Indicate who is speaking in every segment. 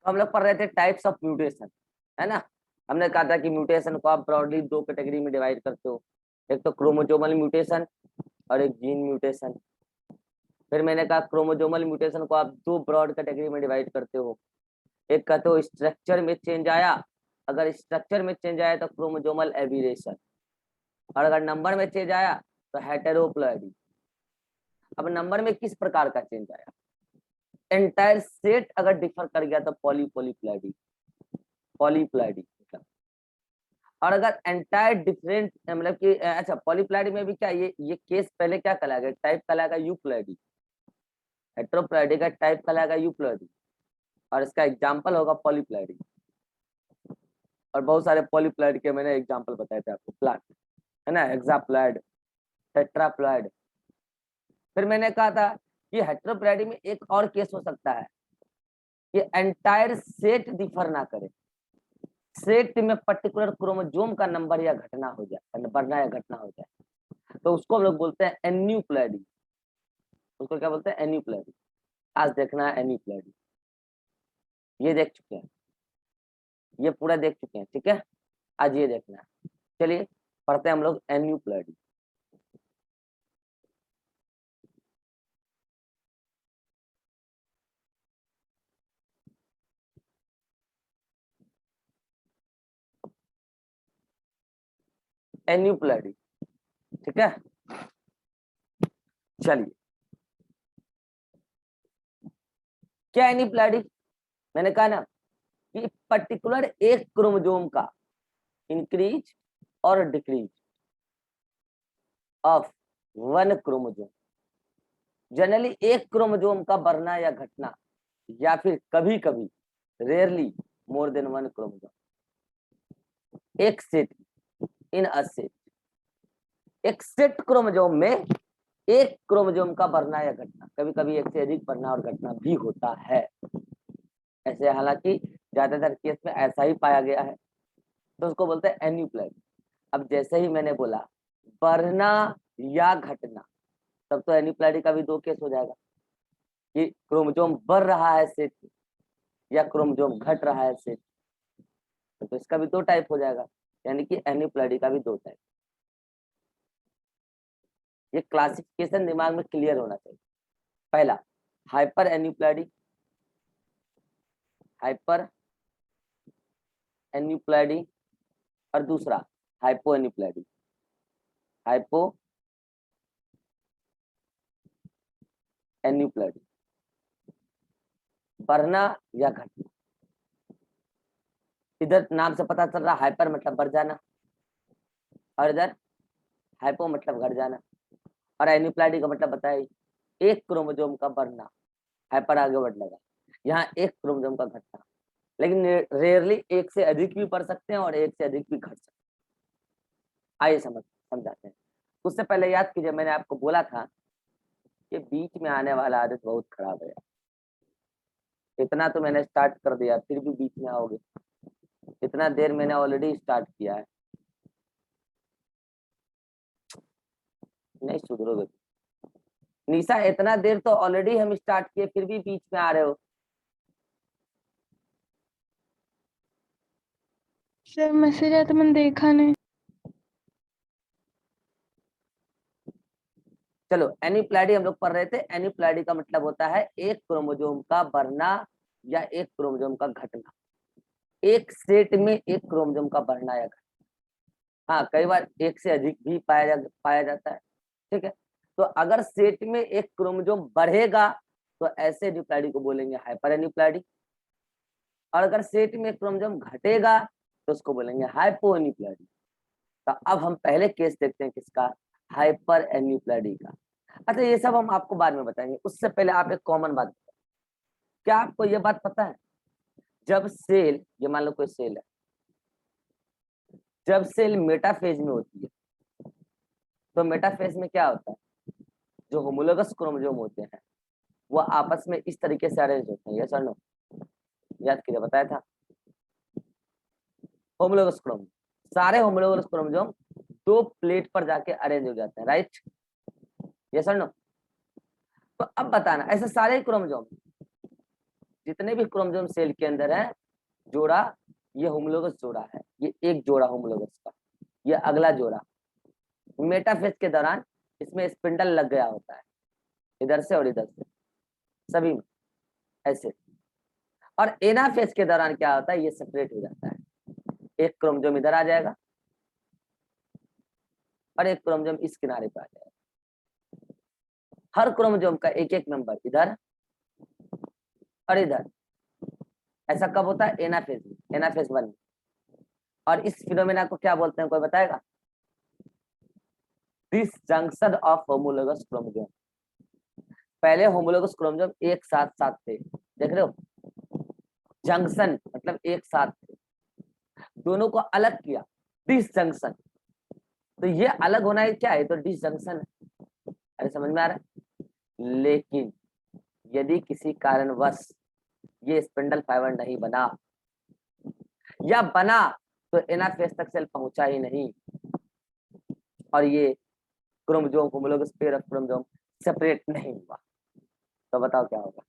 Speaker 1: हम लोग पढ़ रहे थे टाइप्स ऑफ म्यूटेशन, है ना। हमने कहा था कि म्यूटेशन को आप ब्रॉडली दो कैटेगरी में डिवाइड करते हो, एक तो क्रोमोसोमल म्यूटेशन और एक जीन म्यूटेशन। फिर मैंने कहा क्रोमोसोमल म्यूटेशन को आप दो ब्रॉड कैटेगरी में डिवाइड करते हो, एक का तो स्ट्रक्चर में चेंज आया, अगर स्ट्रक्चर में चेंज आया तो क्रोमोसोमल एबीरेशन, और अगर नंबर में चेंज आया तो हेटेरोप्लॉइडी। अब नंबर में किस प्रकार का चेंज आया, एंटायर सेट अगर डिफर कर गया तो पॉलीप्लॉइडी, पॉलीप्लॉइडी मतलब। और अगर एंटायर डिफरेंट मतलब कि अच्छा पॉलीप्लॉइडी में भी क्या ये केस पहले क्या कहलाएगा, टाइप कहलाएगा यूप्लॉइडी, हेटेरोप्लॉइडी का टाइप कहलाएगा यूप्लॉइडी, और इसका एग्जांपल होगा पॉलीप्लॉइडी। और बहुत सारे पॉलीप्लॉइड के मैंने एग्जांपल बताए थे आपको, प्लांट है ना, हेक्साप्लॉइड, टेट्राप्लॉइड। फिर मैंने कहा था कि हेटेरोप्लॉइडी में एक और केस हो सकता है कि एंटायर सेट डिफर ना करे, सेट में पर्टिकुलर क्रोमोसोम का नंबर या घटना हो जाए, बढ़ना या घटना हो जाए, तो उसको हम लोग बोलते हैं एन्यूप्लॉइडी। उसको क्या बोलते हैं, एन्यूप्लॉइडी। आज देखना है एन्यूप्लॉइडी, ये देख चुके हैं, ये पूरा देख चुके हैं, ठीक है। आज ये देखना है, चलिए पढ़ते हैं हम लोग एन्यूप्लॉइडी। एन्यूप्लॉइडी, ठीक है। चलिए क्या एन्यूप्लॉइडी, मैंने कहा ना कि पर्टिकुलर एक क्रोमोसोम का इंक्रीज और decrease of one chromosome, generally एक क्रोमोसोम का बढ़ना या घटना, या फिर कभी कभी rarely more than one chromosome, एक सेट इन अ सेट, एक सेट क्रोमोसोम में एक क्रोमोसोम का बढ़ना या घटना, कभी कभी एक से अधिक बढ़ना और घटना भी होता है ऐसे, हालांकि ज्यादातर केस में ऐसा ही पाया गया है, तो उसको बोलते हैं एन्यूप्लॉइडी। अब जैसे ही मैंने बोला बढ़ना या घटना, तब तो एन्यूप्लॉइडी का भी दो केस हो जाएगा कि क्रोमोसोम बढ़ रहा है सेट या क्रोमोसोम घट रहा है सेट, तो इसका भी दो टाइप हो जाएगा, यानी कि एन्यूप्लॉइडी का भी दो टाइप। ये क्लासिफिकेशन दिमाग में क्लियर होना चाहिए। पहला हाइपर एन्यूप्लॉइडी, हाइपर एन्यूप्लॉइडी, और दूसरा हाइपो एन्यूप्लॉइडी, हाइपो एन्यूप्लॉइडी, बढ़ना या घटना। इधर नाम से पता चल रहा हाइपर मतलब बढ़ जाना, और इधर हाइपो मतलब घट जाना, और एन्यूप्लॉइडी का मतलब बताइए एक क्रोमोसोम का बढ़ना, हाइपर आगे बढ़ लगा, यहाँ एक क्रोमोसोम का घटना, लेकिन रेयरली एक से अधिक भी बढ़ सकते हैं और एक से अधिक भी घट सकते हैं। आइए समझाते हैं। उससे पहले याद कीजिए मैंने आपको बोला था कि बीच में आने वाला आदत बहुत खराब है, इतना तो मैंने स्टार्ट कर दिया फिर भी बीच में आओगे, इतना देर मैंने ऑलरेडी स्टार्ट किया है, नहीं सुधरोगे। निशा इतना देर तो ऑलरेडी हम स्टार्ट किए फिर भी बीच में आ रहे हो।
Speaker 2: सर मैसेज आया तो मैंने देखा नहीं।
Speaker 1: चलो एन्यूप्लॉइडी हम लोग पढ़ रहे थे, एन्यूप्लॉइडी का मतलब होता है एक क्रोमोसोम का बढ़ना या एक क्रोमोसोम का घटना, एक सेट में एक क्रोमोसोम का बढ़ना या घटना। हाँ कई बार एक से अधिक भी पाया जाता है, ठीक है। तो अगर सेट में एक क्रोमोसोम बढ़ेगा तो ऐसे एन्यूप्लॉइडी को बोलेंगे हाइपर एन्यूप्लॉइडी, और अगर सेट में क्रोमोसोम घटेगा तो उसको बोलेंगे हाइपो एन्यूप्लॉइडी। तो अब हम पहले केस देखते हैं किसका, हाइपर एन्यूप्लॉइडी का। अच्छा ये सब हम आपको बाद में बताएंगे, उससे पहले आप एक कॉमन बात बताएं। क्या आपको ये बात पता है, जब सेल, ये मान लो कोई सेल है, जब सेल मेटाफेज में होती है तो मेटाफेज में क्या होता है, जो होमोलोगस क्रोमोसोम होते हैं वो आपस में इस तरीके से अरेंज होते हैं, यस और नो, याद कीजिए बताया था। होमोलोगस क्रोमोसोम, सारे होमोलोगस क्रोमोसोम दो प्लेट पर जाके अरेंज हो जाते हैं, राइट, यस और नो। तो अब बताना ऐसे सारे क्रोमोसोम जितने भी क्रोमोसोम सेल के अंदर है जोड़ा, ये होमोलोगस जोड़ा है, ये एक जोड़ा होमोलोगस का, ये अगला जोड़ा। मेटाफेज के दौरान इसमें स्पिंडल लग गया होता है इधर से और इधर से सभी में ऐसे। और एनाफेज के दौरान क्या होता है, ये सेपरेट हो जाता है, एक क्रोमोसोम इधर आ जाएगा और एक क्रोमोसोम इस किनारे पर आ जाएगा। हर क्रोमोसोम का एक एक मेंबर इधर और इधर। ऐसा कब होता है, एनाफेज में, एनाफेज 1 में। और इस फिनोमेना को क्या बोलते हैं, कोई बताएगा? Disjunction of homologous chromosome. पहले होमोलोगस क्रोमोसोम एक साथ साथ थे, देख रहे हो, जंक्शन मतलब एक साथ थे, दोनों को अलग किया, डिसजंक्शन। तो ये अलग होना है, क्या है, तो डिसजंक्शन है। अरे समझ में आ रहा है? लेकिन यदि किसी कारणवश ये स्पिंडल फाइबर नहीं बना, या बना तो एनाफेज तक सेल पहुंचा ही नहीं, और ये chromosome homologous pair of chromosome separate नहीं हुआ, तो बताओ क्या होगा?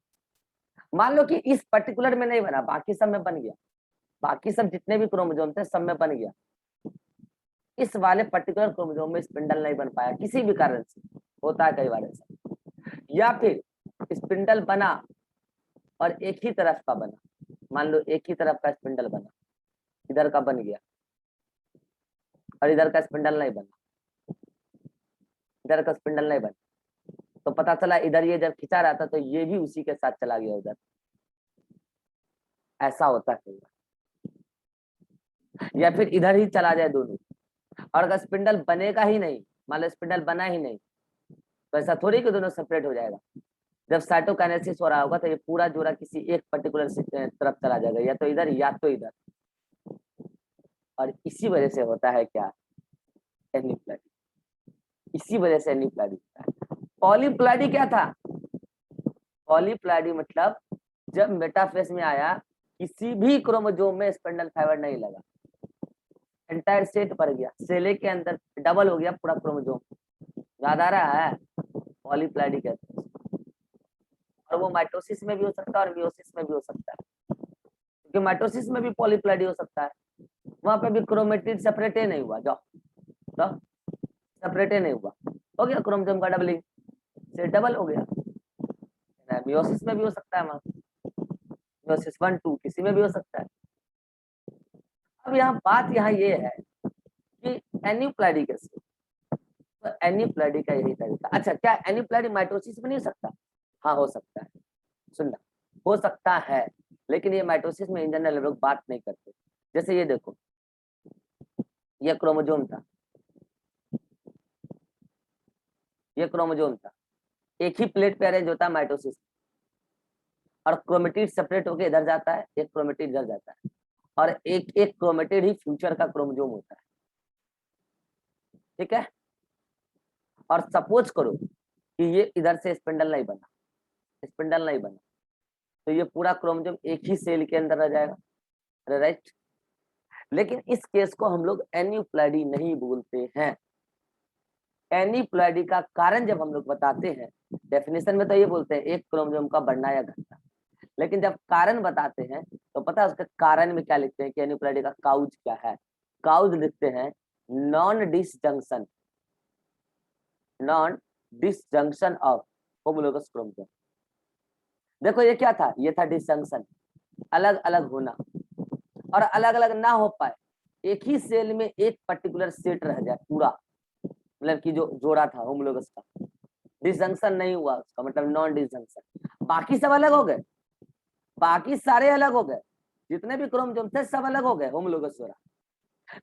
Speaker 1: मान लो कि इस पर्टिकुलर में नहीं बना, बाकी सब में बन गया, बाकी सब जितने भी क्रोमोसोम थे सब में बन गया, इस वाले पर्टिकुलर क्रोमोसोम में स्पिंडल नहीं बन पाया किसी भी कारण से, होता है कई बार ऐसा। या फिर स्पिंडल बना और एक ही तरफ का बना, मान लो एक ही तरफ का स्पिंडल बना, इधर का बन गया और इधर का स्पिंडल नहीं बना, इधर का स्पिंडल नहीं बना, तो पता चला इधर ये जब खिंचा रहा था तो ये भी उसी के साथ चला गया उधर। ऐसा होता है। या फिर इधर ही चला जाए दोनों, और अगर स्पिंडल बनेगा ही नहीं, मान लो स्पिंडल बना ही नहीं, तो ऐसा थोड़ी कि दोनों सेपरेट हो जाएगा। जब साइटोकाइनेसिस हो रहा होगा तो ये पूरा जोड़ा किसी एक पर्टिकुलर तरफ चला जाएगा, या तो इधर या तो इधर। और इसी वजह से होता है क्या, एनिप्लैडी। इसी वजह से एनिप्लैडी होता है। पॉलीप्लैडी क्या था? पॉलीप्लैडी मतलब जब मेटाफेज में आया, किसी भी क्रोमोसोम में स्पिंडल फाइबर नहीं लगा, एंटायर सेट भर गया, सेले के अंदर डबल हो गया पूरा क्रोमोसोम। याद आ रहा है? पॉलीप्लैडी कहते हैं। और वो माइटोसिस में भी हो सकता है और मियोसिस में भी हो सकता है, क्योंकि माइटोसिस में भी पॉलीप्लैडी हो सकता है, वहां पे भी क्रोमेटिड सेपरेट नहीं हुआ, जाओ तो सेपरेट नहीं हुआ, हो गया क्रोमोसोम का डबलिंग, से डबल हो गया। मियोसिस में भी हो सकता है, वहां मियोसिस 1 2 किसी में भी हो सकता है। अब यहाँ बात यहाँ ये है कि एन्यूप्लैडी कैसे, तो एन्यूप्लैडी का यही तरीका। अच्छा, क्या एन्यूप्लैडी माइटोसिस में नहीं हो सकता? हाँ हो सकता है, सुनना, हो सकता है, लेकिन ये माइटोसिस में इन जनरल लोग बात नहीं करते। जैसे ये देखो, ये क्रोमोसोम था, ये क्रोमोसोम था, एक ही प्लेट पे अरेंज होता है माइटोसिस, और क्रोमेटिड सेपरेट होकर इधर जाता है, एक क्रोमेटिड इधर जाता है, और एक एक क्रोमेटिड ही फ्यूचर का क्रोमोसोम होता है, ठीक है। और सपोज करो कि ये इधर से स्पिंडल नहीं बना, स्पिंडल नहीं बना, तो ये पूरा क्रोमोसोम एक ही सेल के अंदर रह जाएगा, राइट। लेकिन इस केस को हम लोग एन्यूप्लैडी नहीं बोलते हैं। एन्यूप्लैडी का कारण जब हम लोग बताते हैं, डेफिनेशन में तो ये बोलते हैं एक क्रोमोसोम का बढ़ना या घटना, लेकिन जब कारण बताते हैं तो पता है उसके कारण में क्या लिखते हैं कि एन्यूप्लैडी का काउज क्या है? काउज लिखते हैं non disjunction, non disjunction of homologous chromosome. देखो ये क्या था, ये था डिसजंक्शन, अलग अलग होना, और अलग अलग ना हो पाए, एक ही सेल में एक पर्टिकुलर सेट रह जाए पूरा, मतलब कि जो जोड़ा था होमोलोगस का, डिसजंक्शन नहीं हुआ उसका मतलब नॉन डिसजंक्शन। बाकी सब अलग हो गए, बाकी सारे अलग हो गए, जितने भी क्रोमोसोम थे सब अलग हो गए होमोलोगस जोड़ा,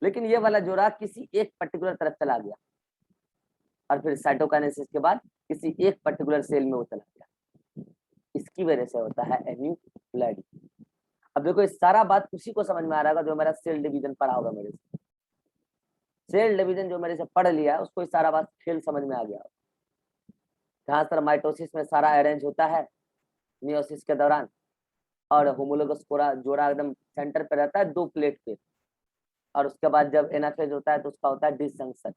Speaker 1: लेकिन ये वाला जोड़ा किसी एक पर्टिकुलर तरफ चला गया, और फिर साइटोकाइनेसिस के बाद किसी एक पर्टिकुलर सेल में वो चला गया। इसकी वजह से होता है एन्यूप्लैडी। अब देखो इस सारा बात उसी को समझ में आ रहा होगा जो मेरा सेल डिवीजन पढ़ा होगा मेरे से, सेल डिवीजन जो मेरे से पढ़ लिया है उसको इस सारा बात खेल समझ में आ गया। जहां सर माइटोसिस में सारा अरेंज होता है मियोसिस के दौरान, और होमोलोगस पूरा जोड़ा एकदम सेंटर पे रहता है दो प्लेट पे, और उसके बाद जब एनाफेज होता है तो उसका होता है डिसजंक्शन,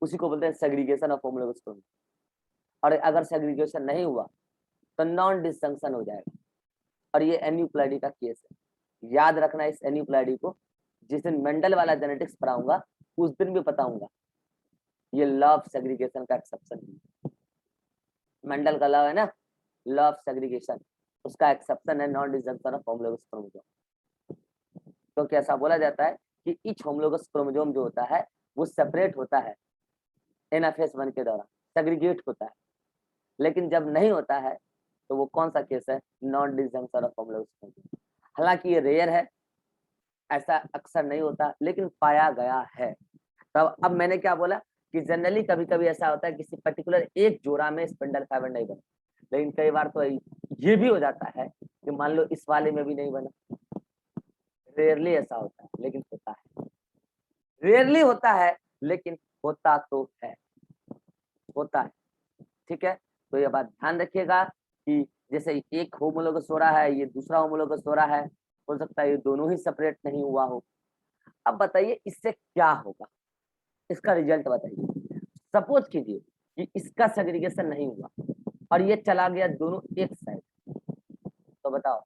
Speaker 1: उसी को बोलते हैं सेग्रीगेशन ऑफ होमोलोगस क्रोमोसोम। और अगर सेग्रीगेशन नहीं हुआ तो नॉन डिसजंक्शन हो जाएगा, और ये एन्यूप्लॉइडी का केस है। याद रखना इस एन्यूप्लॉइडी को, जिस दिन मेंडल वाला जेनेटिक्स पढ़ाऊंगा उस दिन भी बताऊंगा। ये लॉ ऑफ सेग्रीगेशन का एक्सेप्शन है, मेंडल का लॉ है ना, लॉ ऑफ सेग्रीगेशन, उसका एक्सेप्शन है non disjunction of homologous chromosome. तो कैसा बोला जाता है कि ईच होमोलोगस क्रोमोसोम जो होता है वो सेपरेट होता है एनाफेज 1 के दौरान, सेग्रीगेट होता है। लेकिन जब नहीं होता है तो वो कौन सा केस है, non disjunction of homologous chromosome. हालांकि ये रेयर है, ऐसा अक्सर नहीं होता, लेकिन पाया गया है। तब अब मैंने क्या बोला कि जनरली कभी कभी ऐसा होता है किसी पर्टिकुलर एक जोड़ा में स्पिंडल फाइबर नहीं बना, लेकिन कई बार तो ये भी हो जाता है कि मान लो इस वाले में भी नहीं बना। रेयरली ऐसा होता है लेकिन होता है, रेयरली होता है लेकिन होता तो है, होता है। ठीक है, तो ये बात ध्यान रखिएगा कि जैसे एक होमोलोगस हो रहा है, ये दूसरा होमोलोगस हो रहा है, हो सकता है ये दोनों ही सेपरेट नहीं हुआ हो। अब बताइए इससे क्या होगा, इसका रिजल्ट बताइए। सपोज कीजिए कि इसका सेग्रीगेशन नहीं हुआ और ये चला गया दोनों एक साइड, तो बताओ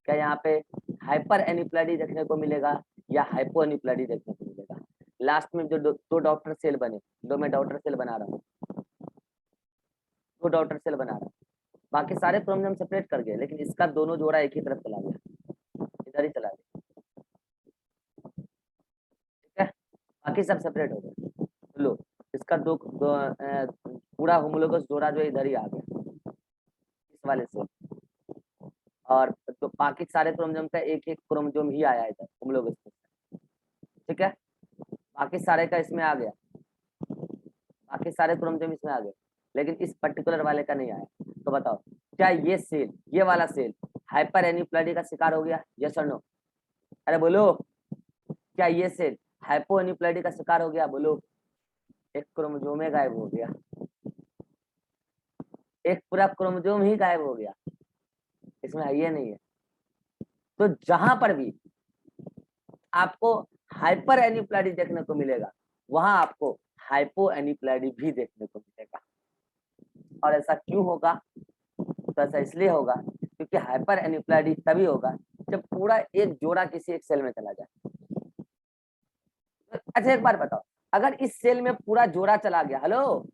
Speaker 1: क्या यहाँ पे हाइपर एनिप्लॉइडी देखने को मिलेगा या हाइपो एनिप्लॉइडी देखने को मिलेगा। लास्ट में जो दो डॉटर सेल बने, दो मैं डॉटर सेल बना रहा हूँ, दो डॉटर सेल बना रहा हूँ, बाकी सारे क्रोमोसोम सेपरेट कर गए, लेकिन इसका दोनों जोड़ा एक ही तरफ चला गया, इधर ही चला गया। ठीक है, बाकी सब सेपरेट हो गए। लो इसका पूरा होमोलोगस जोड़ा जो इधर ही आ गया इस वाले से, और तो बाकी सारे क्रोमोसोम का एक एक क्रोमोसोम ही आया इधर होमोलोगस में। ठीक है, बाकी सारे का इसमें आ गया, बाकी सारे क्रोमोसोम इसमें आ गए, लेकिन इस पर्टिकुलर वाले का नहीं आया। तो बताओ क्या ये सेल, ये वाला सेल हाइपर एनिप्लॉइडी का शिकार हो गया, यस और नो? अरे बोलो, क्या ये सेल हाइपो एनिप्लॉइडी का शिकार हो गया? बोलो। एक क्रोमोसोम गायब हो गया, एक पूरा क्रोमोसोम ही गायब हो गया, इसमें है ये नहीं है। तो जहां पर भी आपको हाइपर एनिप्लॉइडी देखने को मिलेगा वहां आपको हाइपो एनिप्लॉइडी भी देखने को मिलेगा। और ऐसा क्यों होगा? तो ऐसा इसलिए होगा क्योंकि हाइपर एनिप्लॉइडी तभी होगा जब पूरा एक जोड़ा किसी एक सेल में चला जाए। अच्छा एक बार बताओ, अगर इस सेल में पूरा जोड़ा चला गया, हेलो,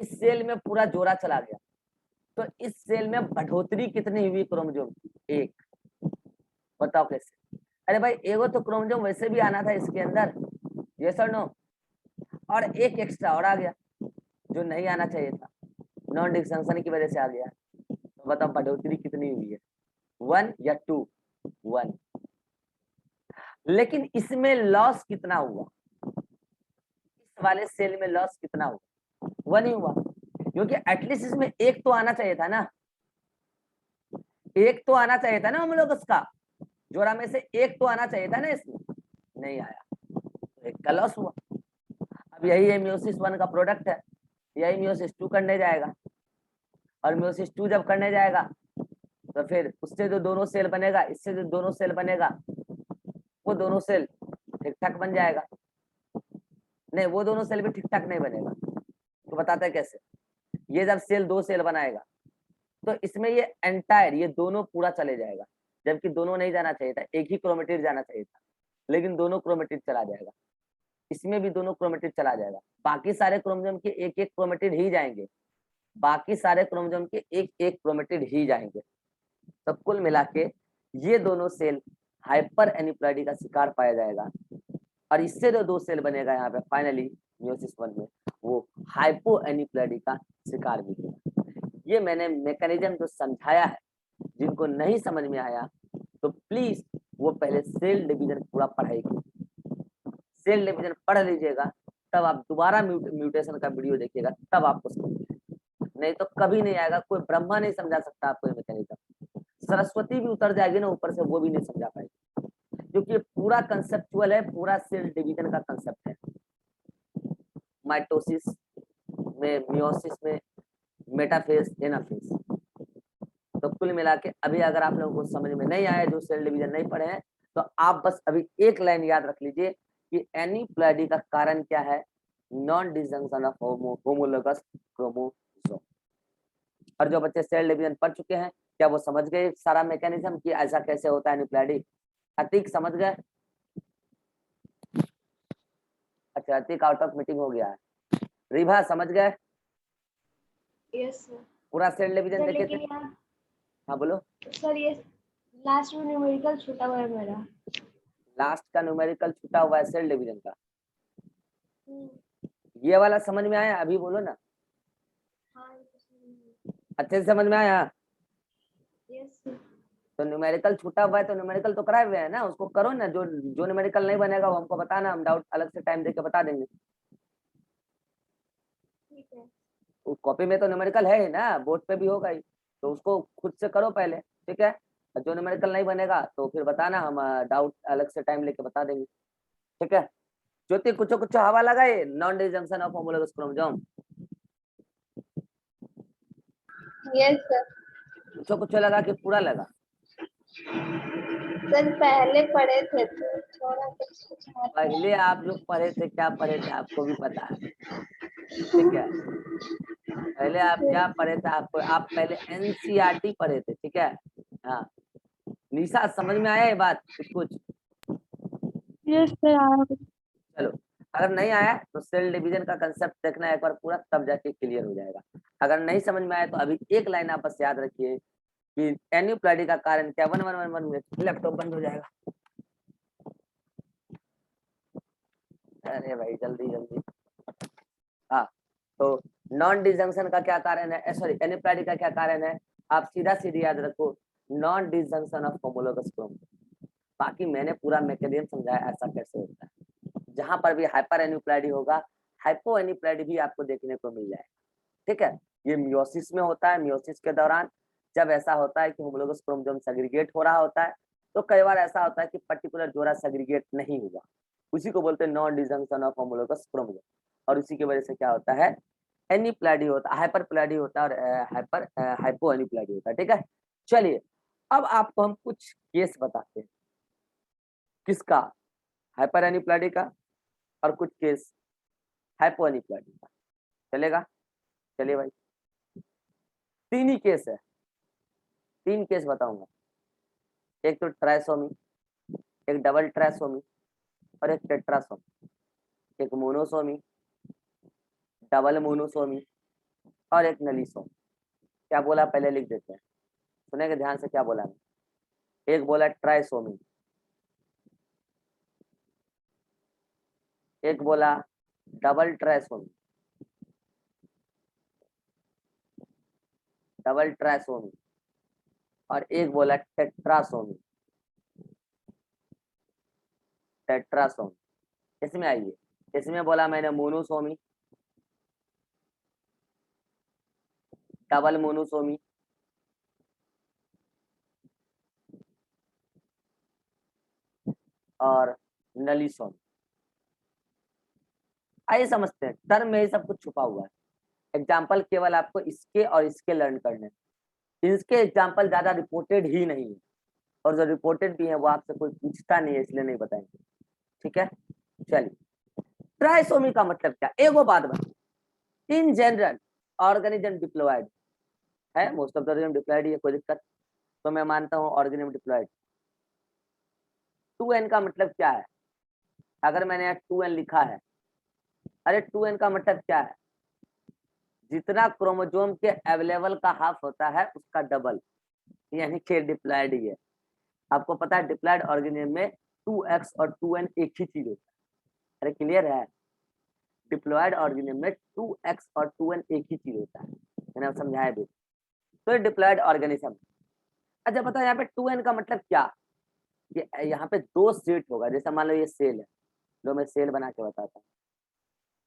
Speaker 1: इस सेल में पूरा जोड़ा चला गया, तो इस सेल में बढ़ोतरी कितनी हुई क्रोमोसोम? एक। बताओ कैसे? अरे भाई एगो तो क्रोमोसोम वैसे भी आना था इसके अंदर, यस और नो, और एक एक्स्ट्रा और आ गया जो नहीं आना चाहिए था, नॉन डिसजंक्शन की वजह से आ गया। तो बताओ बढ़ोतरी कितनी हुई है, 1 या 2? 1। लेकिन इसमें लॉस कितना हुआ, इस वाले सेल में लॉस कितना हुआ? 1 ही हुआ, क्योंकि एटलीस्ट इसमें एक तो आना चाहिए था ना, एक तो आना चाहिए था ना हम लोग, उसका जोड़ा में से एक तो आना चाहिए था ना, इसमें नहीं आया, तो एक का लॉस हुआ। अब यही है मियोसिस 1 का प्रोडक्ट है, यही मियोसिस 2 करने जाएगा, और मियोसिस 2 जब करने जाएगा तो फिर उससे जो दोनों सेल बनेगा, इससे जो दोनों सेल बनेगा, वो दोनों सेल ठीक ठाक बन जाएगा। नहीं, वो दोनों सेल भी ठीक ठाक नहीं बनेगा। तो बताते हैं कैसे। ये जब सेल दो सेल बनाएगा तो इसमें ये एंटायर, ये दोनों पूरा चले जाएगा, जबकि दोनों नहीं जाना चाहिए था, एक ही क्रोमेटिड जाना चाहिए था, लेकिन दोनों क्रोमेटिड चला जाएगा। इसमें भी दोनों क्रोमेटिड चला जाएगा, बाकी सारे क्रोमोसोम के एक एक क्रोमेटिड ही जाएंगे, बाकी सारे क्रोमोसोम के एक एक क्रोमेटिड ही जाएंगे। तो कुल मिला के ये दोनों सेल हाइपर एनिप्लॉइडी का शिकार पाया जाएगा, और इससे जो दो सेल बनेगा यहाँ पे फाइनली मियोसिस 1 में, वो हाइपो एनिप्लॉइडी का शिकार भी होगा। ये मैंने मैकेनिज्म जो समझाया है, जिनको नहीं समझ में आया तो प्लीज वो पहले सेल डिवीजन पूरा पढ़ाई, सेल डिवीजन पढ़ लीजिएगा, तब आप दोबारा म्यूटेशन का वीडियो देखिएगा, तब आपको समझ, नहीं तो कभी नहीं आएगा। कोई ब्रह्मा नहीं समझा सकता आपको ये मैकेनिज्म, सरस्वती भी उतर जाएगी ना ऊपर से, वो भी नहीं समझा पाएगी, क्योंकि पूरा कंसेप्चुअल है, पूरा सेल डिवीजन का कंसेप्ट है। माइटोसिस में, मियोसिस में, मेटाफेज, एनाफेज। तो कुल मिला के अभी अगर आप लोगों को समझ में नहीं आया, जो सेल डिवीजन नहीं पढ़े हैं, तो आप बस अभी एक लाइन याद रख लीजिए कि एनीप्लॉइडी का कारण क्या है, non disjunction of homologous chromosome. और जो बच्चे सेल डिवीजन पढ़ चुके हैं क्या वो समझ गए सारा मैकेनिज्म कि ऐसा कैसे होता है एन्यूप्लैडी? अतीक समझ गए? अच्छा, अतीक आउट ऑफ मीटिंग हो गया है। रिभा समझ गए?
Speaker 3: Yes sir.
Speaker 1: पूरा सेल डिवीजन
Speaker 3: सर
Speaker 1: देखे थे?
Speaker 3: लेकिन यहाँ
Speaker 1: हाँ बोलो।
Speaker 3: सर ये लास्ट में न्यूमेरिकल छूटा हुआ है मेरा।
Speaker 1: लास्ट का न्यूमेरिकल छूटा हुआ है सेल डिवीजन का।
Speaker 3: हम्म,
Speaker 1: ये वाला समझ में आया? अभी बोलो ना।
Speaker 3: हाँ ये तो समझ में
Speaker 1: अच्छे से समझ में आया?
Speaker 3: आया। Yes sir.
Speaker 1: तो न्यूमेरिकल छूटा हुआ है तो न्यूमेरिकल तो कराए हुए है ना, उसको करो ना। जो जो न्यूमेरिकल नहीं बनेगा वो हमको बताना, हम डाउट अलग से टाइम देके बता देंगे।
Speaker 3: ठीक है।
Speaker 1: उस कॉपी में तो न्यूमेरिकल है ही ना, बोर्ड पे भी होगा ही, तो उसको खुद से करो पहले, ठीक है? और जो न्यूमेरिकल नहीं बनेगा तो फिर बताना, हम डाउट अलग से टाइम लेके बता देंगे, ठीक है? ज्योति कुछ कुछ हवा लगाए non disjunction of homologous chromosome.
Speaker 3: Yes sir.
Speaker 1: कुछ कुछ लगा कि पूरा लगा?
Speaker 3: सर पहले पढ़े थे तो थोड़ा कुछ कुछ आता है।
Speaker 1: पहले आप लोग पढ़े थे, क्या पढ़े थे आपको भी पता है, ठीक है? पहले आप क्या पढ़े थे आपको, आप पहले एनसीईआरटी पढ़े थे, ठीक है? हाँ, निशा समझ में आया ये बात कुछ कुछ?
Speaker 2: यस सर आया कुछ।
Speaker 1: चलो, अगर नहीं आया तो सेल डिवीजन का कंसेप्ट देखना एक बार पूरा, तब जाके क्लियर हो जाएगा। अगर नहीं समझ में आया तो अभी एक लाइन आप बस याद रखिए कि एन्यूप्लैडी का कारण क्या। 1111 में लैपटॉप बंद हो जाएगा। अरे भाई जल्दी जल्दी। हाँ, तो नॉन डिजंक्शन का क्या कारण है, सॉरी एन्यूप्लैडी का क्या कारण है? आप सीधा सीधी याद रखो, non disjunction of homologous chromosome. बाकी मैंने पूरा मैकेनिज्म समझाया ऐसा कैसे होता है। जहां पर भी हाइपर एन्यूप्लैडी होगा, हाइपो एन्यूप्लैडी भी आपको देखने को मिल जाएगा, ठीक है? ये मियोसिस में होता है। मियोसिस के दौरान जब ऐसा होता है कि होमोलोगस क्रोमोसोम सेग्रीगेट हो रहा होता है, तो कई बार ऐसा होता है कि पर्टिकुलर जोड़ा सेग्रीगेट नहीं हुआ, उसी को बोलते हैं non disjunction of homologous chromosome. और उसी की वजह से क्या होता है, एनीप्लैडी होता है, हाइपरप्लैडी होता है, और हाइपो एनीप्लैडी होता है, ठीक है? चलिए, अब आपको हम कुछ केस बताते हैं, किसका, हाइपर एनीप्लैडी का, और कुछ केस हाइपो एनीप्लैडी का। चलेगा? चलिए भाई, तीन ही केस है, तीन केस बताऊंगा। एक तो ट्राइसोमी, एक डबल ट्राइसोमी, और एक टेट्रासोमी। एक मोनोसोमी, डबल मोनोसोमी, और एक नलीसोमी। क्या बोला पहले लिख देते हैं, सुनेंगे ध्यान से क्या बोला मैं। एक बोला ट्राइसोमी, एक बोला डबल ट्राइसोमी, डबल ट्राइसोमी, और एक बोला टेट्रासोमी, टेट्रासोमी। इसमें आइए, इसमें बोला मैंने मोनोसोमी, डबल मोनोसोमी, और नलीसोमी। आइए समझते हैं, टर्म में ही सब कुछ छुपा हुआ है। एग्जाम्पल केवल आपको इसके और इसके लर्न करने, इसके एग्जाम्पल ज्यादा रिपोर्टेड ही नहीं है, और जो रिपोर्टेड भी है वो आपसे कोई पूछता नहीं है, इसलिए नहीं बताएंगे, ठीक है? चलिए, ट्राइसोमी का मतलब क्या, एगो बात बता। इन जनरल ऑर्गेनिज्म डिप्लॉयड है, most of the organism deployed है, कोई दिक्कत? तो मैं मानता हूँ ऑर्गेनिज्म डिप्लॉयड। 2n का मतलब क्या है? अगर मैंने यहाँ 2n लिखा है, अरे 2n का मतलब क्या है? जितना क्रोमोसोम के अवेलेबल का हाफ होता है उसका डबल, यानी कि डिप्लॉयड ही है। आपको पता है डिप्लॉयड ऑर्गेनिज्म में 2x और 2n एक ही चीज होता है। अरे क्लियर है? डिप्लॉयड ऑर्गेनिज्म में 2x और 2n एक ही चीज होता है, मैंने समझाया भी। तो ये डिप्लॉयड ऑर्गेनिज्म। अच्छा बताओ यहाँ पे 2n का मतलब क्या? ये यहाँ पे दो सेट होगा, जैसे मान लो ये सेल है, जो मैं सेल बना के बताता हूँ।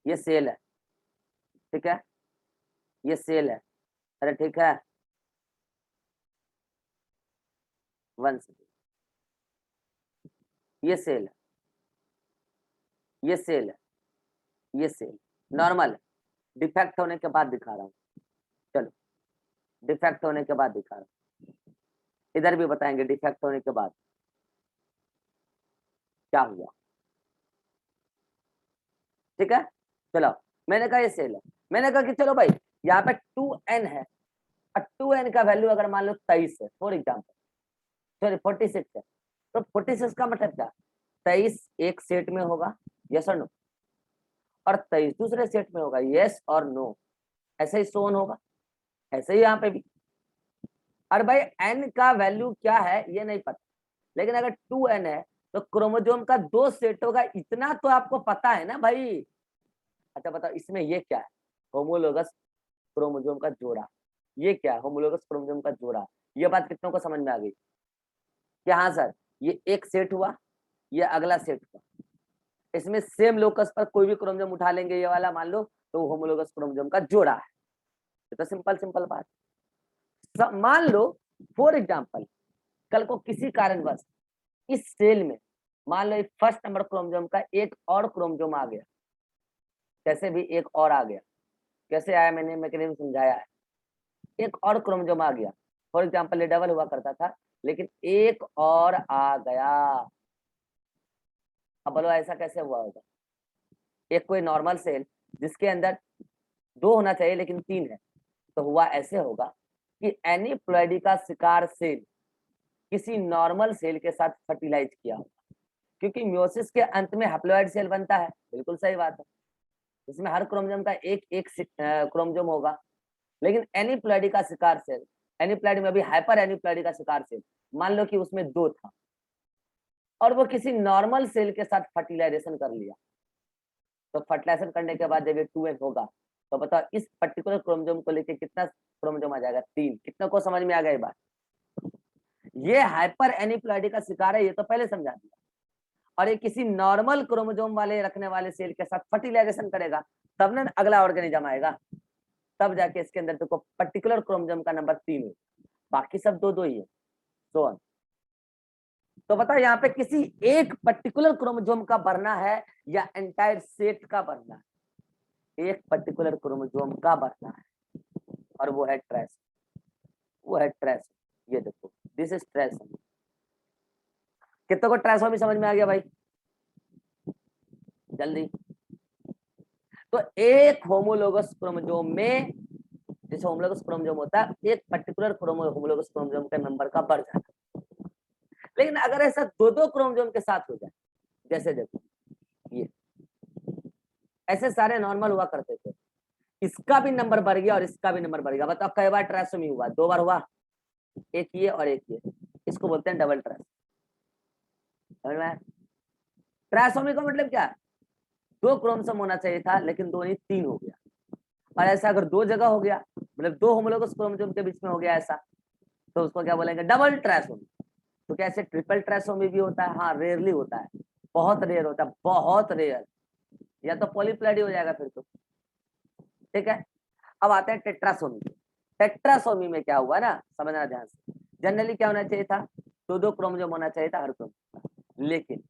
Speaker 1: ये सेल है, ठीक है? ये सेल है, अरे ठीक है, 1 सेकेंड। ये सेल है, ये सेल है, ये सेल नॉर्मल है। डिफेक्ट होने के बाद दिखा रहा हूँ, चलो डिफेक्ट होने के बाद दिखा रहा हूँ। इधर भी बताएंगे डिफेक्ट होने के बाद क्या हुआ, ठीक है? चलो, मैंने कहा ये सेल है, मैंने कहा कि चलो भाई यहाँ पे 2n है, और 2n का वैल्यू अगर मान लो 23 है फॉर एग्जाम्पल, सॉरी 46 है, तो 46 का मतलब क्या, 23 एक सेट में होगा, यस और नो, और 23 दूसरे सेट में होगा, यस और नो, ऐसे ही सोन होगा, ऐसे ही यहाँ पे भी। और भाई n का वैल्यू क्या है ये नहीं पता, लेकिन अगर 2n है तो क्रोमोजोम का 2 सेट होगा, इतना तो आपको पता है ना भाई। अच्छा बताओ इसमें ये क्या है, होमोलोगस क्रोमोजोम का जोड़ा, ये क्या है, होमोलोगस क्रोमोजोम का जोड़ा। ये बात कितनों को समझ में आ गई कि हाँ सर ये एक सेट हुआ, ये अगला सेट हुआ, इसमें सेम लोकस पर कोई भी क्रोमोजोम उठा लेंगे ये वाला मान लो, तो होमोलोगस क्रोमोजोम का जोड़ा है। ये तो सिंपल सिंपल बात। मान लो फॉर एग्जाम्पल कल को किसी कारणवश इस सेल में मान लो फर्स्ट नंबर क्रोमोजोम का एक और क्रोमोजोम आ गया, कैसे भी एक और आ गया, कैसे आया मैंने मैकेनिज्म समझाया है, एक और क्रोमोजोम आ गया, फॉर एग्जाम्पल ये डबल हुआ करता था लेकिन एक और आ गया। अब बोलो ऐसा कैसे हुआ होगा, एक कोई नॉर्मल सेल जिसके अंदर 2 होना चाहिए लेकिन 3 है, तो हुआ ऐसे होगा कि एनीप्लॉइडी का शिकार सेल किसी नॉर्मल सेल के साथ फर्टिलाइज किया होगा, क्योंकि म्योसिस के अंत में हैप्लॉइड सेल बनता है, बिल्कुल सही बात है, इसमें हर क्रोमोजोम का एक एक क्रोमोजोम होगा, लेकिन एनीप्लॉइडी का शिकार सेल, एनीप्लॉइडी में भी हाइपर एनीप्लॉइडी का शिकार सेल मान लो कि उसमें 2 था और वो किसी नॉर्मल सेल के साथ फर्टिलाइजेशन कर लिया, तो फर्टिलाइजेशन करने के बाद जब ये 2n होगा तो बताओ इस पर्टिकुलर क्रोमोजोम को लेके कितना क्रोमोजोम आ जाएगा, 3। कितने को समझ में आ गया ये बात, ये हाइपर एनीप्लॉइडी का शिकार है, ये तो पहले समझा दिया, और ये किसी नॉर्मल क्रोमोजोम वाले रखने वाले सेल के साथ फर्टिलाइजेशन करेगा, तब ना अगला ऑर्गेनिज्म आएगा, तब जाके इसके अंदर देखो पर्टिकुलर क्रोमोजोम का नंबर 3 है, बाकी सब 2 2 ही है, सो ऑन। तो बताओ यहाँ पे किसी एक पर्टिकुलर क्रोमोजोम का बढ़ना है या एंटायर सेट का बढ़ना है, एक पर्टिकुलर क्रोमोजोम का बढ़ना है, और वो है ट्रेस, वो है ट्रेस। ये देखो दिस इज ट्रेस। कितने को ट्रांसफॉर्म समझ में आ गया भाई, जल्दी। तो एक होमोलोगस क्रोमोजोम में, जैसे होमोलोगस क्रोमोजोम होता है, एक पर्टिकुलर होमोलोगस क्रोमोजोम का नंबर का बढ़ जाता है, लेकिन अगर ऐसा 2 क्रोमोजोम के साथ हो जाए, जैसे देखो ये ऐसे सारे नॉर्मल हुआ करते थे, इसका भी नंबर बढ़ गया और इसका भी नंबर बढ़ गया, बताओ कई बार ट्रांसफॉर्मी हुआ, 2 बार हुआ, एक ये और एक ये, इसको बोलते हैं डबल ट्रांस। समझ में? ट्रांसफॉर्मी का मतलब क्या है, 2 क्रोमोसोम होना चाहिए था लेकिन 2 नहीं 3 हो गया, और ऐसा अगर 2 जगह हो गया मतलब 2 होमोलोगस क्रोमोसोम के बीच में हो गया ऐसा, तो उसको क्या बोलेंगे, डबल ट्रांसफॉर्मी। तो कैसे ट्रिपल ट्रांसफॉर्मी भी होता है, हाँ रेयरली होता है, बहुत रेयर होता है, बहुत रेयर, या तो पॉलीप्लॉइडी हो जाएगा फिर तो, ठीक है। अब आते हैं टेट्रासोमी। टेट्रासोमी में क्या हुआ ना, समझना ध्यान से, जनरली क्या होना चाहिए था, 2 क्रोमोसोम होना चाहिए था हर क्रोमोसोम, लेकिन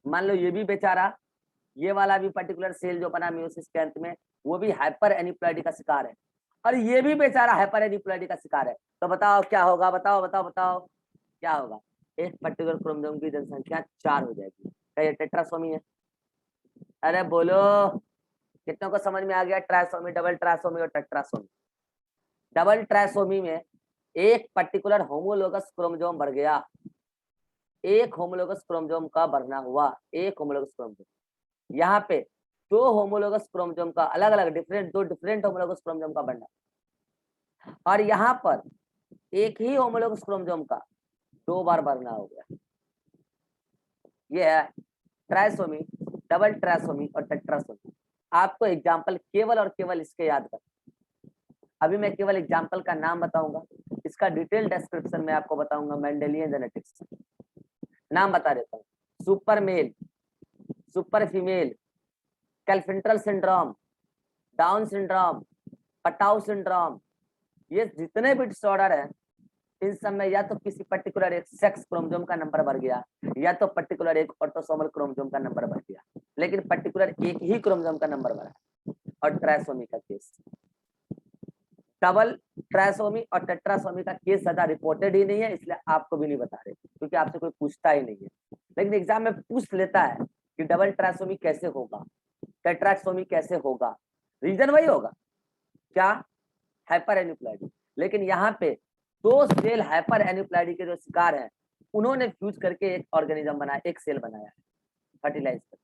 Speaker 1: मान लो ये भी बेचारा, ये वाला भी पर्टिकुलर सेल जो बना म्योसिस के अंत में, वो भी हाइपर एनीप्लॉइडी का शिकार है, और ये भी बेचारा हाइपर एनीप्लॉइडी का शिकार है, तो बताओ क्या होगा, बताओ बताओ बताओ क्या होगा, एक पर्टिकुलर क्रोमोसोम की जनसंख्या 4 हो जाएगी, क्या ये टेट्रासोमी है? अरे बोलो, कितनों को समझ में आ गया, ट्राइसोमी, डबल ट्राइसोमी और टेट्रासोमी। डबल ट्राइसोमी में एक पर्टिकुलर होमोलोगस क्रोमोसोम बढ़ गया, एक होमोलोगस क्रोमोसोम का बढ़ना हुआ, एक होमोलोगस क्रोमोसोम, यहाँ पे 2 होमोलोगस क्रोमोसोम का अलग अलग दो डिफरेंट होमोलोगस क्रोमोसोम का बढ़ना, और यहाँ पर एक ही होमोलोगस क्रोमोसोम का 2 बार बढ़ना हो गया। ये है ट्राइसोमी, डबल ट्राइसोमी और टेट्रासोमी। आपको एग्जाम्पल केवल और केवल इसके याद कर, अभी मैं केवल एग्जाम्पल का नाम बताऊंगा, इसका डिटेल डिस्क्रिप्शन में आपको बताऊंगा मेंडेलियन जेनेटिक्स। नाम बता देता हूँ, super male, super female, Klinefelter syndrome, Down syndrome, Patau syndrome, ये जितने भी डिसऑर्डर है इन सब में या तो किसी पर्टिकुलर एक सेक्स क्रोमोसोम का नंबर बढ़ गया, या तो पर्टिकुलर एक ऑटोसोमल क्रोमोसोम का नंबर बढ़ गया, लेकिन पर्टिकुलर एक ही क्रोमोसोम का नंबर बढ़ा। और ट्राइसोमी का केस, डबल ट्राइसोमी और टेट्रासोमी का केस ज्यादा रिपोर्टेड ही नहीं है, इसलिए आपको भी नहीं बता रहे, क्योंकि आपसे कोई पूछता ही नहीं है, लेकिन एग्जाम में पूछ लेता है कि डबल ट्राइसोमी कैसे होगा, टेट्रासोमी कैसे होगा, रीजन वही होगा क्या, हाइपर एनीप्लॉइडी। लेकिन यहाँ पे दो सेल हाइपर एन्यूप्लॉइडी के जो शिकार हैं उन्होंने फ्यूज करके एक ऑर्गेनिज्म बनाया, एक सेल बनाया फर्टिलाइज कर।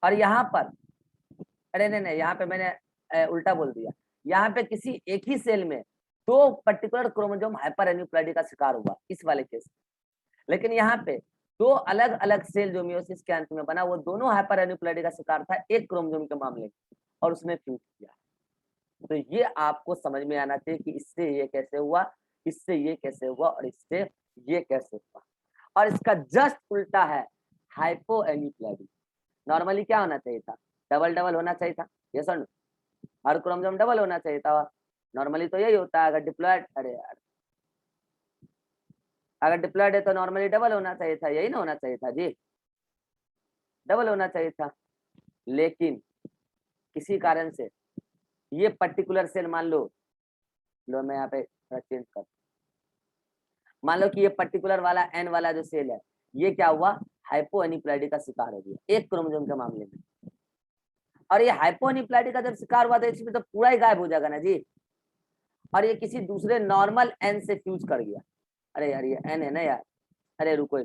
Speaker 1: और यहाँ पर अरे नहीं, यहाँ पे मैंने उल्टा बोल दिया। यहाँ पे किसी एक ही सेल में दो पर्टिकुलर क्रोमोसोम हाइपर एन्यूप्लॉइडी का शिकार हुआ इस वाले केस, लेकिन यहाँ पे दो अलग अलग सेल जो मियोसिस के अंत में बना वो दोनों हाइपर एन्यूप्लॉइडी का शिकार था एक क्रोमोसोम के मामले में, और उसने फ्यूज किया। तो ये आपको समझ में आना चाहिए कि इससे ये कैसे हुआ, इससे ये कैसे हुआ, और इससे ये कैसे हुआ। और इसका जस्ट उल्टा है हाइपो एन्यूप्लॉइडी। नॉर्मली क्या होना चाहिए था? डबल डबल होना चाहिए था, ये सुन, हर क्रोमोसोम डबल होना चाहिए था। नॉर्मली तो यही होता है। अगर डिप्लॉयड, अरे यार, अगर डिप्लॉयड है तो नॉर्मली डबल होना चाहिए था, यही ना होना चाहिए था जी, डबल होना चाहिए था। लेकिन किसी कारण से ये पर्टिकुलर सेल मान लो मैं यहाँ पे चेंज कर, मान लो कि ये पर्टिकुलर वाला एन वाला जो सेल है ये क्या हुआ, हाइपो एन्यूप्लॉइडी का शिकार हो गया एक क्रोमोसोम के मामले में। और ये हाइपो एन्यूप्लॉइडी का जब शिकार हुआ तो इसमें तो पूरा ही गायब हो जाएगा ना जी। और ये किसी दूसरे नॉर्मल एन से फ्यूज कर गया। अरे यार ये एन है ना यार, अरे रुको,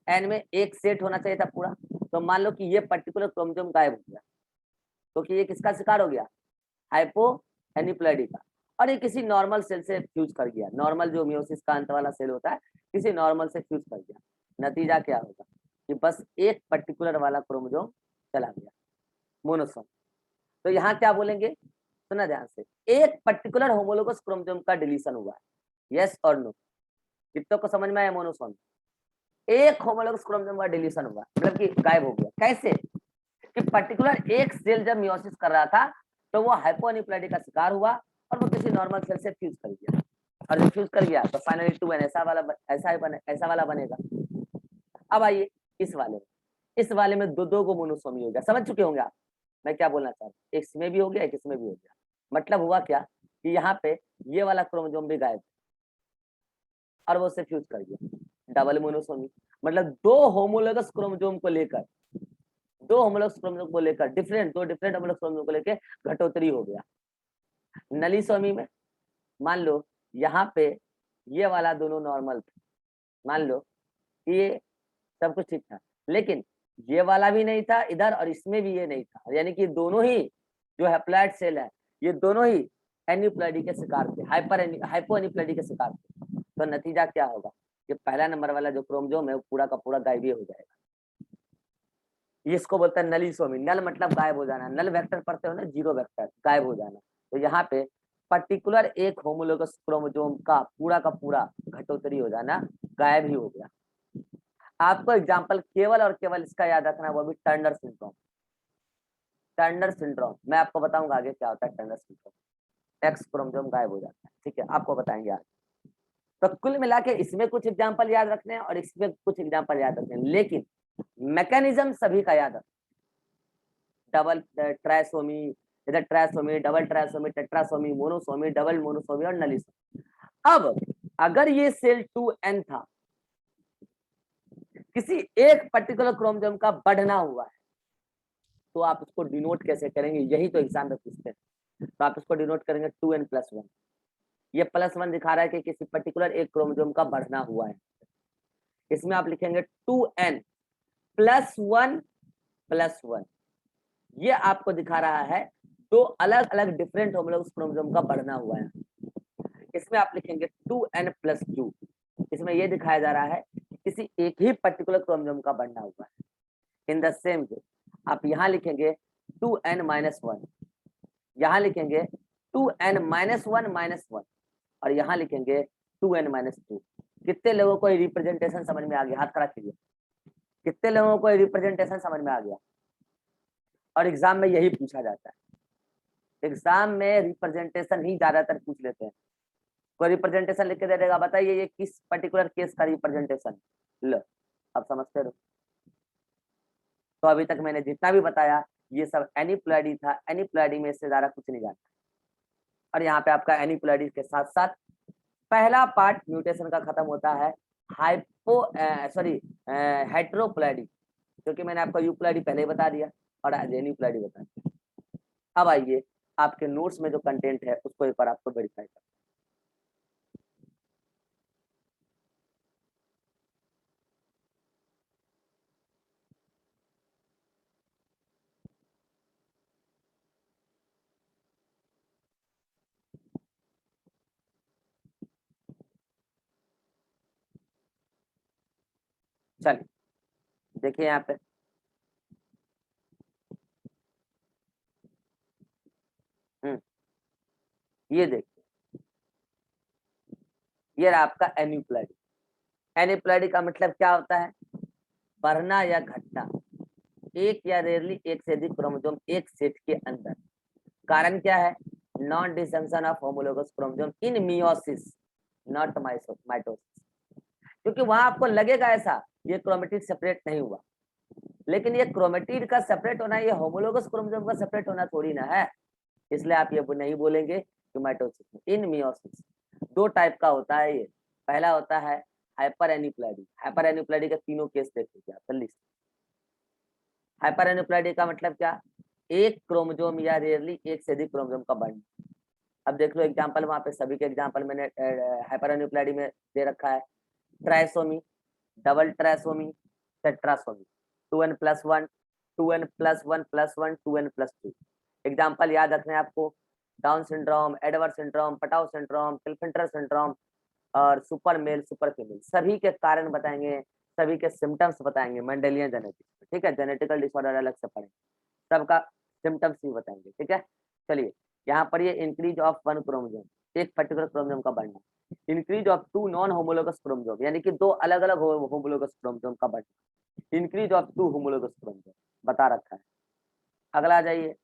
Speaker 1: एन में एक सेट होना चाहिए था पूरा, तो मान लो कि ये पर्टिकुलर क्रोमोसोम गायब हो गया, तो कि ये किसका शिकार हो गया, हाइपो एन्यूप्लॉइडी का। और ये किसी नॉर्मल सेल से फ्यूज कर गया, नॉर्मल जो मियोसिस का अंत वाला सेल होता है किसी नॉर्मल से फ्यूज कर गया। नतीजा क्या होगा कि बस एक पर्टिकुलर वाला क्रोमोसोम चला गया, मोनोसोम। तो यहाँ क्या बोलेंगे, सुना ध्यान से, एक पर्टिकुलर होमोलोगस क्रोमोसोम का डिलीशन हुआ है, यस और नो? कितनों को समझ में आया? मोनोसोम, एक होमोलोगस क्रोमोसोम का डिलीशन हुआ मतलब कि गायब हो गया। कैसे? कि पर्टिकुलर एक सेल जब मियोसिस कर रहा था तो वो हाइपो एन्यूप्लॉइडी का शिकार हुआ और वो किसी नॉर्मल सेल से फ्यूज कर गया, और जब फ्यूज कर गया तो फाइनली 2n ऐसा वाला बनेगा। अब आइए इस वाले में दो को मोनोसोमी हो गया। समझ चुके होंगे आप मैं क्या बोलना चाह रहा हूँ? एक इसमें भी हो गया, एक इसमें भी हो गया। मतलब हुआ क्या कि यहाँ पे ये वाला क्रोमोसोम भी गायब और वो उससे फ्यूज कर गया, डबल मोनोसोमी। मतलब दो होमोलोगस क्रोमोसोम को लेकर दो डिफरेंट होमोलोगस क्रोमोसोम को लेकर घटोत्तरी हो गया। नलीसोमी में मान लो यहाँ पे ये वाला दोनों नॉर्मल था, मान लो ये सब कुछ ठीक था, लेकिन ये वाला भी नहीं था इधर और इसमें भी ये नहीं था, यानी कि दोनों ही जो हैप्लॉइड सेल है ये दोनों ही एन्यूप्लॉइडी के शिकार थे, हाइपो एन्यूप्लॉइडी के शिकार थे। तो नतीजा क्या होगा कि पहला नंबर वाला जो क्रोमोसोम है वो पूरा का पूरा गायब हो जाएगा। इसको बोलते हैं नलीसोमी। नल मतलब गायब हो जाना, नल वेक्टर पढ़ते हो ना, जीरो वेक्टर, गायब हो जाना। तो यहाँ पे पर्टिकुलर एक होमोलोगस क्रोमोसोम का पूरा घटोत्तरी हो जाना, गायब ही हो गया। आपको एग्जांपल केवल और केवल इसका याद रखना, वो भी टर्नर सिंड्रोम। टर्नर सिंड्रोम मैं आपको बताऊंगा आगे क्या होता है। टर्नर सिंड्रोम एक्स क्रोमोसोम गायब हो जाता है, ठीक है, आपको बताएंगे आज। तो कुल मिला के इसमें कुछ एग्जाम्पल याद रखने हैं और इसमें कुछ एग्जाम्पल याद रखने हैं, लेकिन मैकेनिज्म सभी का याद रखना। डबल ट्राइसोमी, इधर trisomy, double trisomy, tetrasomy, monosomy, double monosomy और नलीसोमी। अब अगर ये सेल 2n था, किसी एक पर्टिकुलर क्रोमोसोम का बढ़ना हुआ है, तो आप उसको डिनोट कैसे करेंगे? यही तो एग्जाम में पूछते हैं। तो आप इसको डिनोट करेंगे 2n+1। ये +1 दिखा रहा है कि किसी पर्टिकुलर एक क्रोमोसोम का बढ़ना हुआ है। इसमें आप लिखेंगे 2n+1+1। ये आपको दिखा रहा है दो अलग अलग डिफरेंट होमोलोगस क्रोमोसोम का बढ़ना हुआ है। इसमें आप लिखेंगे 2n+2। इसमें ये दिखाया जा रहा है कि किसी एक ही पर्टिकुलर क्रोमोसोम का बढ़ना हुआ है। इन द सेम वे आप यहाँ लिखेंगे 2n-1, यहाँ लिखेंगे 2n-1-1 और यहाँ लिखेंगे 2n-2। कितने लोगों को रिप्रेजेंटेशन समझ में आ गया? हाथ खड़ा कीजिए। कितने लोगों को रिप्रेजेंटेशन समझ में आ गया? और एग्जाम में यही पूछा जाता है। एग्जाम में रिप्रेजेंटेशन ही ज्यादातर पूछ लेते हैं। कोई रिप्रेजेंटेशन लिख के दे देगा, बताइए ये किस पर्टिकुलर केस का रिप्रेजेंटेशन। लो अब समझते रहो। तो अभी तक मैंने जितना भी बताया ये सब एन्यूप्लॉइडी था। एन्यूप्लॉइडी में इससे ज्यादा कुछ नहीं जानता। और यहाँ पे आपका एन्यूप्लॉइडी के साथ साथ पहला पार्ट म्यूटेशन का खत्म होता है हेट्रोप्लॉइडी, क्योंकि मैंने आपको यूप्लॉइडी पहले ही बता दिया और आज एन्यूप्लॉइडी बता दिया। अब आइए आपके नोट्स में जो कंटेंट है उसको एक बार आपको वेरीफाई करना। चलिए देखिए यहाँ पे ये देखिए, ये रहा आपका एन्यूप्लैडी। एन्यूप्लैडी का मतलब क्या होता है? बढ़ना या घटना, एक या रेयरली एक से अधिक क्रोमोसोम एक सेट के अंदर। कारण क्या है? Non disjunction of homologous chromosome in meiosis not mitosis. क्योंकि वहां आपको लगेगा ऐसा ये क्रोमेटिड सेपरेट नहीं हुआ, लेकिन ये क्रोमेटिड का सेपरेट होना, ये होमोलोगस क्रोमोसोम का सेपरेट होना थोड़ी ना है। इसलिए आप ये नहीं बोलेंगे कि माइटोसिस में। इन मियोसिस दो टाइप का होता है ये। पहला होता है हाइपर एन्यूप्लैडी। हाइपर एन्यूप्लैडी के तीनों केस देख लीजिए आप जल्दी से। हाइपर एन्यूप्लैडी का मतलब क्या? एक क्रोमोसोम या रेयरली एक से अधिक क्रोमोसोम का बढ़ना। अब देख लो एग्जांपल, वहां पे सभी के एग्जांपल मैंने हाइपर एन्यूप्लैडी में दे रखा है। Trisomy, double trisomy, tetrasomy, 2n+1, 2n+1+1, 2n+2। Example याद रखने आपको, Down syndrome, Edward syndrome, Patau syndrome, Klinefelter syndrome और सुपर मेल सुपर फीमेल, सभी के कारण बताएंगे, सभी के सिम्टम्स बताएंगे मेंडेलियन जेनेटिक्स। ठीक है, जेनेटिकल डिसऑर्डर अलग से पढ़ेंगे, सबका सिम्टम्स भी बताएंगे। ठीक है, चलिए यहाँ पर ये इंक्रीज ऑफ वन क्रोमोसोम, एक पर्टिकुलर क्रोमोसोम का बढ़ना। Increase of two non homologous chromosome, यानी कि दो अलग अलग होमोलोगस क्रोमोसोम का बढ़ना। Increase of two homologous chromosome बता रखा है। अगला आ जाइए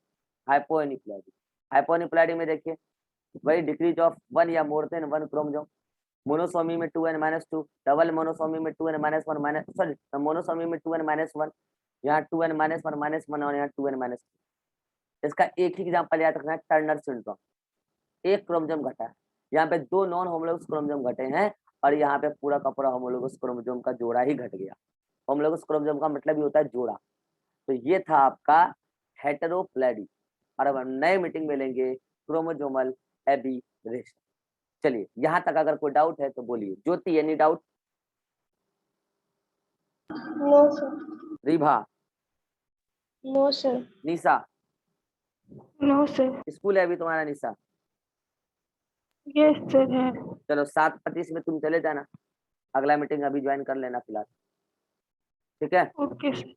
Speaker 1: हाइपोएन्यूप्लैडी। हाइपोएन्यूप्लैडी में देखिए वही डिक्रीज ऑफ वन या more than one chromosome. Monosomy में 2n-2, डबल मोनोसोमी में 2n-1 सॉरी मोनोसोमी में 2n-1, यहाँ 2n-1 और यहाँ 2n-2। इसका एक ही एग्जांपल याद रखना है, टर्नर सिंड्रोम। एक क्रोमोसोम घटा है, यहाँ पे दो नॉन होमोलोगस क्रोमोसोम घटे हैं और यहाँ पे पूरा का पूरा होमोलोगस क्रोमोसोम का जोड़ा ही घट गया। होमोलोगस क्रोमोसोम का मतलब ये होता है जोड़ा। तो ये था आपका हेटेरोप्लैडी। और अब हम नए मीटिंग में लेंगे क्रोमोसोमल एबीरेशन। चलिए यहाँ तक अगर कोई डाउट है तो बोलिए। Jyoti, any doubt?
Speaker 3: No sir.
Speaker 1: Ribha,
Speaker 3: no sir.
Speaker 1: Nisha,
Speaker 2: no sir.
Speaker 1: School है अभी तुम्हारा निशा?
Speaker 2: यस सर है।
Speaker 1: चलो 7:25 में तुम चले जाना, अगला मीटिंग अभी ज्वाइन कर लेना फिलहाल। ठीक है,
Speaker 2: ओके सर।